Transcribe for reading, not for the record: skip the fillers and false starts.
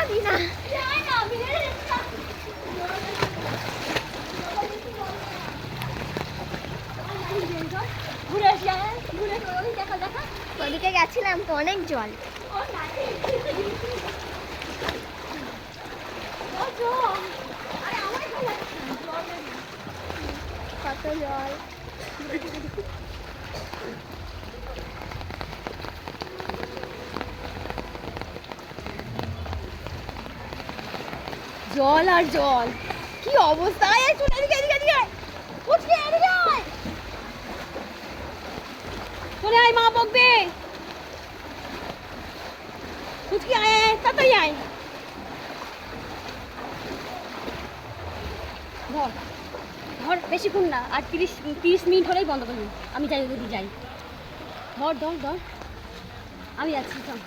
যাবি না ঘুরে আসি ঘুরে দেখা দেখা ওদিকে গেছিলাম তো অনেক জল কত জল জল আর জল কি অবস্থা চলে আয় মা বকবে ফুচকি আয় আয় তাড়াতাড়ি আয় ধর ধর বেশিক্ষণ না আর 30 মিনিট হলেই বন্ধ করবি আমি যাই যদি যাই ধর ধর ধর আমি যাচ্ছি চল